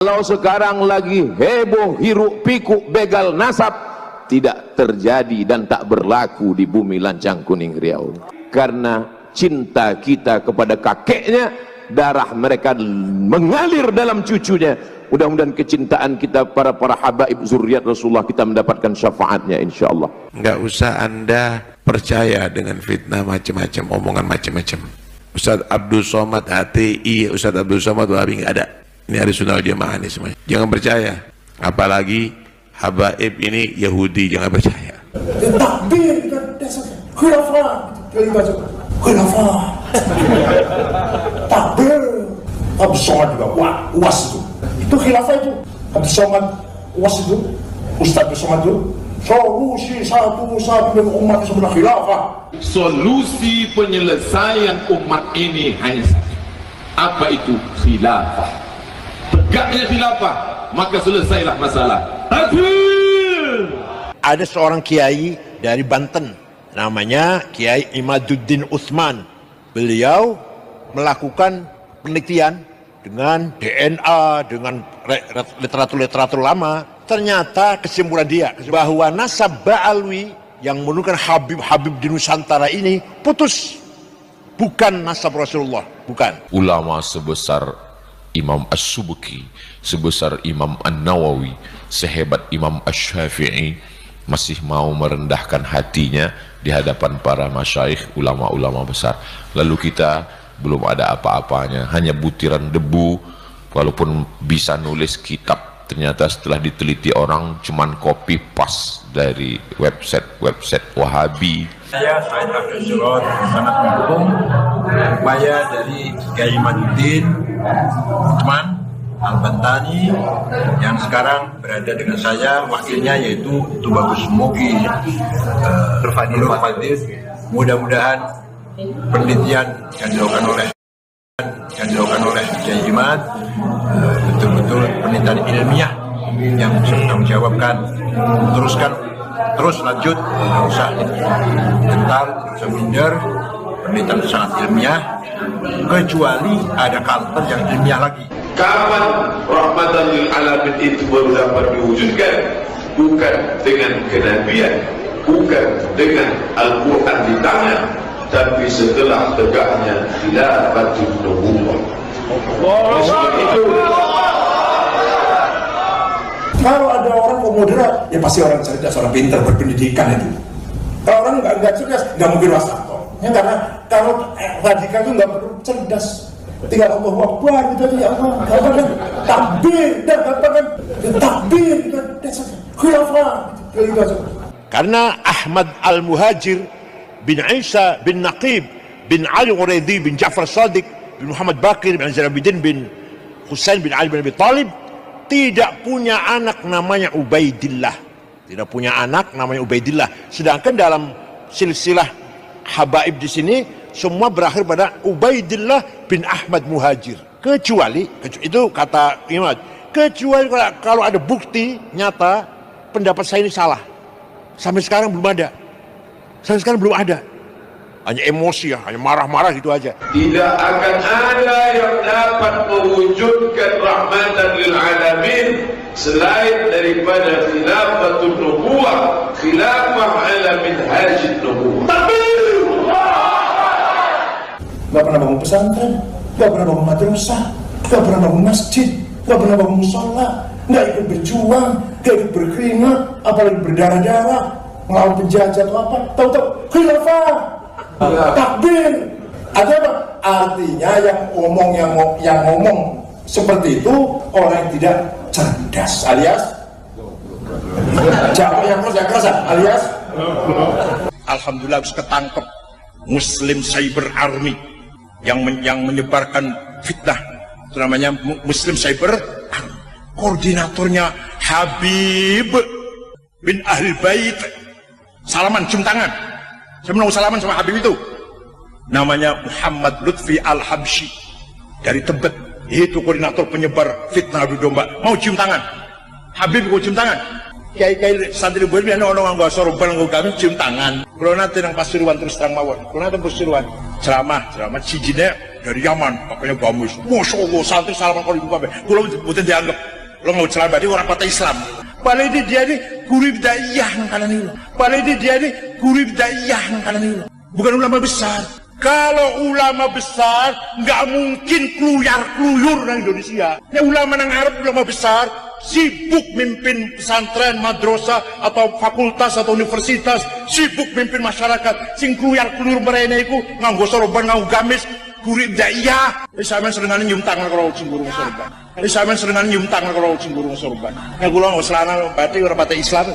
Kalau sekarang lagi heboh hiruk pikuk begal nasab, tidak terjadi dan tak berlaku di bumi Lancang Kuning Riau. Karena cinta kita kepada kakeknya, darah mereka mengalir dalam cucunya. Mudah-mudahan kecintaan kita para habaib zuriat Rasulullah, kita mendapatkan syafaatnya insyaallah. Enggak usah Anda percaya dengan fitnah macam-macam, omongan macam-macam. Ustaz Abdul Somad HTI, Ustaz Abdul Somad Wahabi, enggak ada. Ini hari sunnah jamaah ini semuanya. Jangan percaya. Apalagi habaib ini Yahudi, jangan percaya. Takbir dasar khilafah, khilafah. Takbir. Abdul Somad juga UAS itu khilafah itu. Abdul Somad UAS itu, Ustaz Abdul Somad itu solusi satu-satunya umat sebelah khilafah. Solusi penyelesaian umat ini hanya satu. Apa itu? Khilafah. Tegaknya khilafah, maka selesailah masalah. Ada seorang kiai dari Banten, namanya Kiai Imaduddin Utsman. Beliau melakukan penelitian dengan DNA, dengan literatur lama. Ternyata kesimpulan dia bahwa nasab Ba'alwi yang menurunkan Habib-Habib di Nusantara ini putus, bukan nasab Rasulullah, bukan. Ulama sebesar Imam As-Subki, sebesar Imam An-Nawawi, sehebat Imam Asy-Syafi'i, masih mau merendahkan hatinya di hadapan para masyaikh, ulama-ulama besar. Lalu kita belum ada apa-apanya, hanya butiran debu. Walaupun bisa nulis kitab, ternyata setelah diteliti orang cuman copy paste dari website Wahabi. Saya Said Abdul Surot, sangat mendukung upaya dari Kiai Imaduddin Utsman Al-Bantani yang sekarang berada dengan saya, wakilnya yaitu Tubagus Muki Nur Fadil. Mudah-mudahan penelitian yang dilakukan oleh Kiai Imad betul-betul penelitian ilmiah yang bisa menjawabkan, terus lanjut, tidak usah gentar, tidak usah minder. Penelitian sangat ilmiah, kecuali ada kalter yang ilmiah lagi. Kapan rahmatan lil alamin itu baru dapat diwujudkan? Bukan dengan kenabian, bukan dengan Al-Quran di tangan, tapi setelah tegaknya khilafatul nubuwwah. Itu kalau ada orang moderat, ya pasti orang cerdas, orang pintar, berpendidikan itu. Kalau orang nggak cerdas, nggak mungkin wasato. Ya, karena kalau radikal itu nggak perlu cerdas. Tinggal Allahu Akbar gitu aja, ya Allah. Apa kan? Takbir dan apa kan? Takbir dan khilafah. Gitu aja. Karena Ahmad Al-Muhajir bin Isa bin Naqib bin Ali Uraidi bin Ja'far Shadiq bin Muhammad Baqir bin Zainuddin bin Husain bin Ali bin Abi Thalib tidak punya anak namanya Ubaidillah. Tidak punya anak namanya Ubaidillah. Sedangkan dalam silsilah habaib di sini semua berakhir pada Ubaidillah bin Ahmad Muhajir. Kecuali itu kata Imam, kecuali kalau ada bukti nyata pendapat saya ini salah. Sampai sekarang belum ada. Sampai sekarang belum ada. Hanya emosi ya, hanya marah-marah gitu aja. tidak akan ada yang dapat mewujudkan rahmatan lil alamin selain daripada khilafatul nubuwwah, khilafah ala minhajin nubuwwah. Takbir! Gak pernah bangun pesantren, gak pernah bangun madrasah, gak pernah bangun masjid, gak pernah bangun musola, gak ikut berjuang, gak ikut berkeringat, apalagi berdarah-darah, melawan penjajah atau apa. Tahu-tahu khilafah, takbir. Ada apa? Artinya yang ngomong seperti itu orang yang tidak cerdas, alias jawab yang keras alias. Alhamdulillah harus ketangkep Muslim Cyber Army yang menyebarkan fitnah, itu namanya Muslim Cyber Army. Koordinatornya Habib bin Ahlul Bait. Salaman, cium tangan. Saya mau salaman sama Habib itu. Namanya Muhammad Lutfi Al-Habsyi dari Tebet. Itu koordinator penyebar fitnah adu domba. Mau cium tangan? Habib mau cium tangan? Kiai-kiai santri boleh orang nggak sorban nggak kami cium tangan. Kalau nanti yang Pasuruan terus terang mawon. Kalau nanti Pasuruan ceramah cijinya dari Yaman, makanya bagus. Masya Allah santri salaman kalau dibuka. Kalau bukan dianggap Lo mau celana berarti orang kota Islam. Paling dia ini guru daiyah kanan itu. Paling dia ini guru daiyah kanan itu. Bukan ulama besar. Kalau ulama besar nggak mungkin kluyur nang Indonesia. Ya ulama nang Arab ulama besar sibuk mimpin pesantren, madrasah atau fakultas atau universitas, sibuk mimpin masyarakat. Sing kluyur mereka iku nganggo sorban, nganggo gamis, guru daiyah. Sampeyan senengane nyium tangan kalau sing guru sorban. Sampeyan senengane nyium tangan kalau sing guru sorban. Ya kula nggo celana berarti ora pate Islam,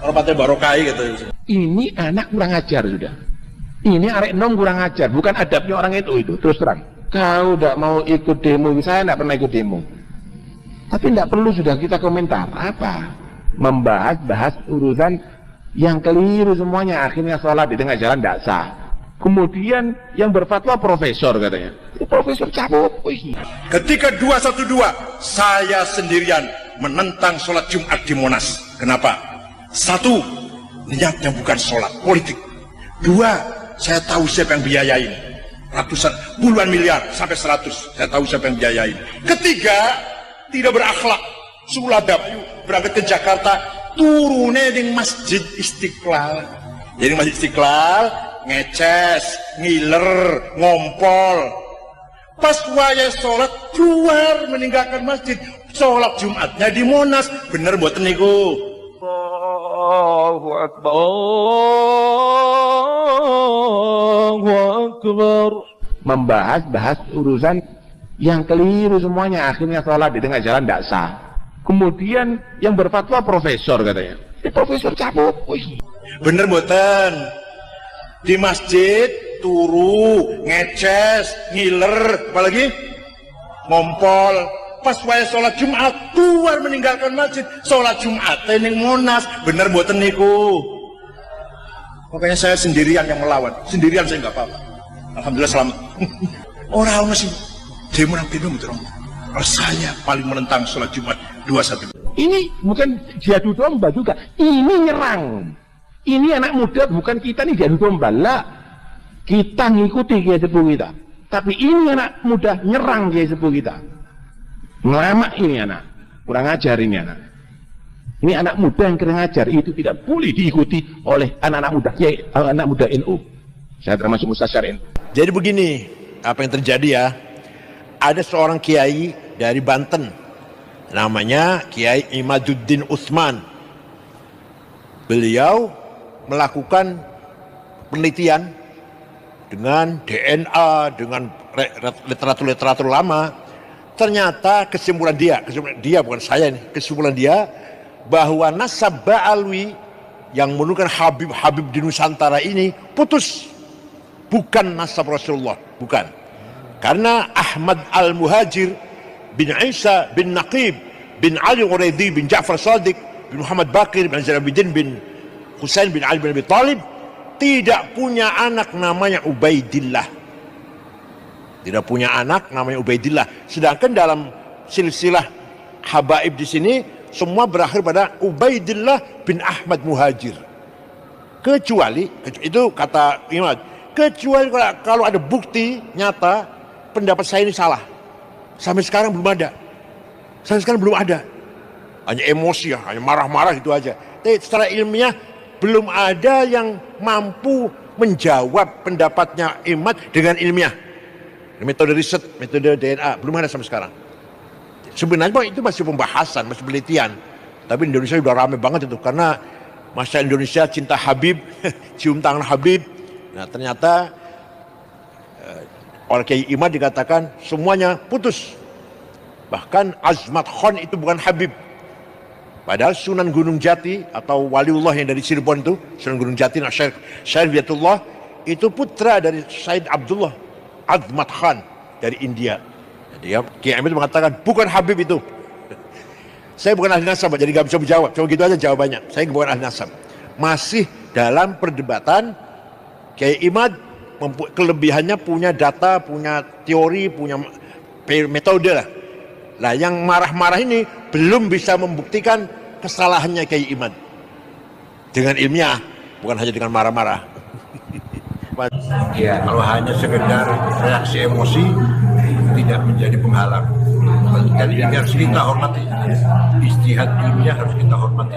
ora pate barokah gitu. Ini anak kurang ajar sudah. Ini arek nom kurang ajar, bukan adabnya orang itu terus terang. Kau tidak mau ikut demo, saya tidak pernah ikut demo. Tapi tidak perlu sudah kita komentar apa, membahas urusan yang keliru semuanya. Akhirnya sholat di tengah jalan tidak sah. Kemudian yang berfatwa profesor katanya, profesor cabut. Ketika 212 saya sendirian menentang sholat Jumat di Monas. Kenapa? Satu, niatnya bukan sholat politik. Dua, saya tahu siapa yang biayain, ratusan, puluhan miliar sampai 100. Saya tahu siapa yang biayain. Ketiga, tidak berakhlak, suladab, berangkat ke Jakarta, turunnya di Masjid Istiqlal. Jadi Masjid Istiqlal ngeces, ngiler, ngompol. Pas waya sholat keluar meninggalkan masjid, sholat Jumatnya di Monas. Bener buat niku. Allahu Akbar. Allahu Akbar. Membahas urusan yang keliru semuanya. Akhirnya sholat di tengah jalan tidak sah. Kemudian yang berfatwa profesor katanya. Profesor cabut. Bener buatan. Di masjid turu, ngeces, ngiler, apalagi ngompol. Pas waya sholat Jumat keluar meninggalkan masjid, sholat Jumat ning Monas. Bener buatan niku. Makanya saya sendirian yang melawan. Sendirian saya nggak apa-apa. Alhamdulillah selamat. Orang masih demo nang demo betul. Saya paling menentang sholat Jumat 21. Ini bukan jadu domba juga. Ini nyerang. Ini anak muda, bukan kita nih jadu domba. Lah, kita ngikuti Kiai Sepuh kita. Tapi ini anak muda nyerang Kiai Sepuh kita. Ngelamak ini anak. Kurang ajar ini anak. Ini anak muda yang kurang ajar. Itu tidak boleh diikuti oleh anak-anak muda Kiai, anak muda NU. Saya termasuk mustasyar NU. Jadi begini, apa yang terjadi ya? Ada seorang kiai dari Banten, namanya Kiai Imaduddin Utsman. Beliau melakukan penelitian dengan DNA, dengan literatur lama. Ternyata kesimpulan dia bukan saya nih, kesimpulan dia bahwa nasab Ba'alwi yang menurunkan Habib di Nusantara ini putus, bukan nasab Rasulullah, bukan. Karena Ahmad Al-Muhajir bin Isa bin Naqib bin Ali Uraidi bin Ja'far Shadiq bin Muhammad Baqir bin Zainuddin bin Husain bin Ali bin Abi Talib tidak punya anak namanya Ubaidillah. Tidak punya anak namanya Ubaidillah. Sedangkan dalam silsilah habaib di sini semua berakhir pada Ubaidillah bin Ahmad Muhajir. Kecuali itu kata Imam, kecuali kalau ada bukti nyata pendapat saya ini salah. Sampai sekarang belum ada. Hanya emosi ya, hanya marah-marah gitu aja. Tapi secara ilmiah belum ada yang mampu menjawab pendapatnya Imad dengan ilmiah. Metode riset, metode DNA belum ada sampai sekarang. Sebenarnya itu masih pembahasan, masih penelitian. Tapi di Indonesia sudah ramai banget itu karena masyarakat Indonesia cinta Habib, cium tangan Habib. Nah ternyata oleh Kiai Imad dikatakan semuanya putus. Bahkan Azmat Khan itu bukan Habib. Padahal Sunan Gunung Jati atau Waliullah yang dari Cirebon itu, Sunan Gunung Jati, Syekh Wiatullah, itu putra dari Said Abdullah Azmat Khan dari India. Jadi Kiai Imad mengatakan bukan Habib itu. Saya bukan ahli nasab, jadi nggak bisa menjawab. Cuma gitu aja jawabannya. Saya bukan ahli nasab. Masih dalam perdebatan. Kiai Imad kelebihannya punya data, punya teori, punya metode lah. Nah yang marah-marah ini belum bisa membuktikan kesalahannya Kiai Imad dengan ilmiah, bukan hanya dengan marah-marah. Ya, kalau hanya sekedar reaksi emosi tidak menjadi penghalang. penelitian ilmiah harus kita hormati, ijtihad ilmiah harus kita hormati.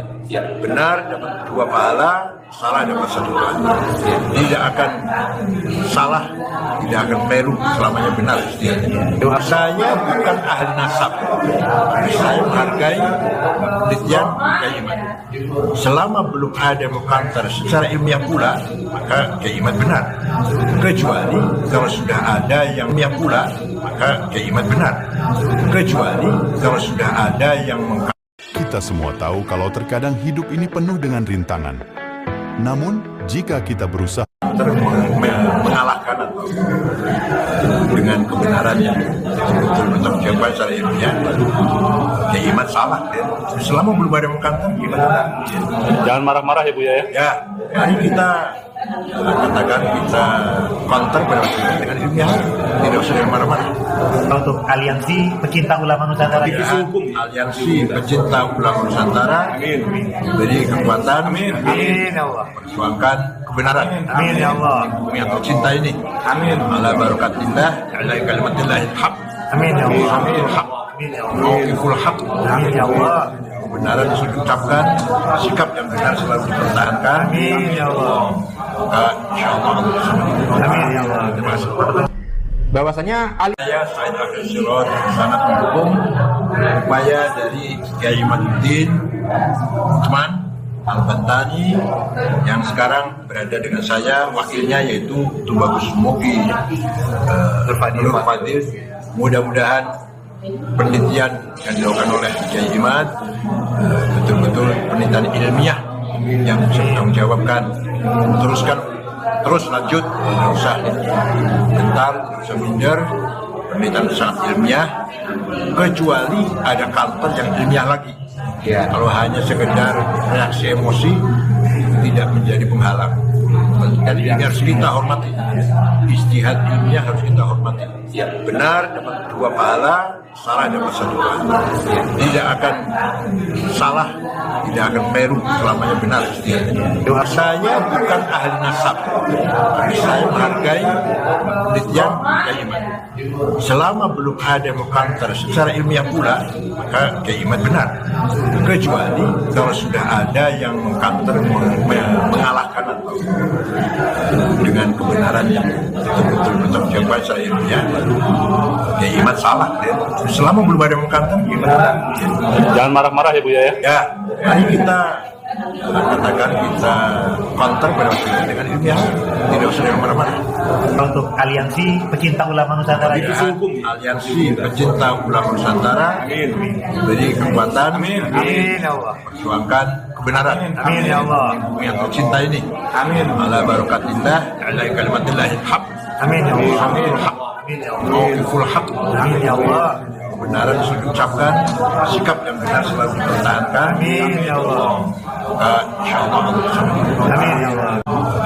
Benar dapat 2 pahala, salah dapat 1 pahala. Tidak akan salah, tidak akan keliru, selamanya benar ijtihadnya. Saya bukan ahli nasab, tapi saya menghargai penelitian Kiai Imad. Selama belum ada mukantar secara ilmiah pula, maka Kiai Imad benar. Kecuali kalau sudah ada yang ilmiah pula, maka Kiai Imad benar. Kecuali kalau sudah ada yang Kita semua tahu kalau terkadang hidup ini penuh dengan rintangan. Namun, jika kita berusaha mengalahkan atau dengan kebenaran yang betul-betul bertanggung secara ilmiah, Kiai Imad salah. Selama belum ada mukantar, gimana? Jangan marah-marah ya Bu ya. Ya, mari kita katakan kita counter pada dengan ilmiah, tidak usah dengan marah-marah. Untuk aliansi pecinta ulama Nusantara, aliansi pecinta ulama Nusantara, beri kekuatan, amin ya Allah, perjuangkan kebenaran, amin ya Allah, yang tercinta ini, amin, ala barakatillah, ala kalimatillahil haq, amin ya Allah, amin haq, amin ya Allah, mauqiful haq, amin ya Allah, kebenaran sudah diucapkan, sikap yang benar selalu dipertahankan, amin ya Allah, insyaallah, amin ya Allah. Terima kasih. Bahwasanya Saya Said Akhil Sirot sangat mendukung upaya dari Kiai Imaduddin Utsman Al-Bantani yang sekarang berada dengan saya, wakilnya yaitu Tubagus Moki Nur Fadil. Mudah-mudahan penelitian yang dilakukan oleh Kiai Imad betul-betul penelitian ilmiah yang bisa bertanggung jawabkan. Terus lanjut, tidak usah bentar, tidak usah minder. Penelitian sangat ilmiah, kecuali ada counter yang ilmiah lagi. Kalau hanya sekedar reaksi emosi, tidak menjadi penghalang. Penelitian ilmiah harus kita hormati, ijtihad ilmiah harus kita hormati. Benar dapat 2 pahala, salah dapat 1 pahala. Tidak akan salah, tidak akan keliru, selamanya benar ijtihadnya. Saya bukan ahli nasab, tapi saya menghargai penelitian Kiai Imad. Selama belum ada mukantar secara ilmiah pula, maka Kiai Imad benar. Kecuali kalau sudah ada yang mukantar mengalahkan atau dengan kebenaran yang betul-betul bertanggung secara ilmiah, Kiai Imad salah. Selama belum ada mukantar, gimana? Jangan marah-marah ya Bu ya. Ya, mari kita katakan kita counter pada dengan ilmiah, tidak usah dengan marah-marah. Untuk aliansi pecinta ulama Nusantara, aliansi pecinta ulama Nusantara, beri kekuatan, amin ya Allah, perjuangkan kebenaran, amin ya Allah, yang tercinta ini, amin, ala barakatillah, ala kalimatillahil haq, amin ya Allah, amin haq, amin ya Allah, mauqiful haq, amin ya Allah, kebenaran sudah diucapkan, sikap yang benar selalu dipertahankan, amin ya Allah, insyaallah, amin ya Allah.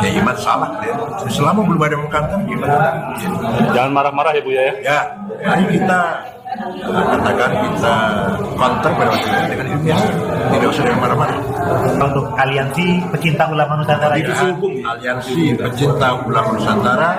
Kiai Imad salah. Selama belum ada mukantar, gimana? Jangan marah-marah ya Bu ya. Ya, mari kita katakan kita counter pada dengan ilmiah, tidak usah dengan marah-marah. Untuk aliansi pecinta ulama Nusantara, aliansi pecinta ulama Nusantara.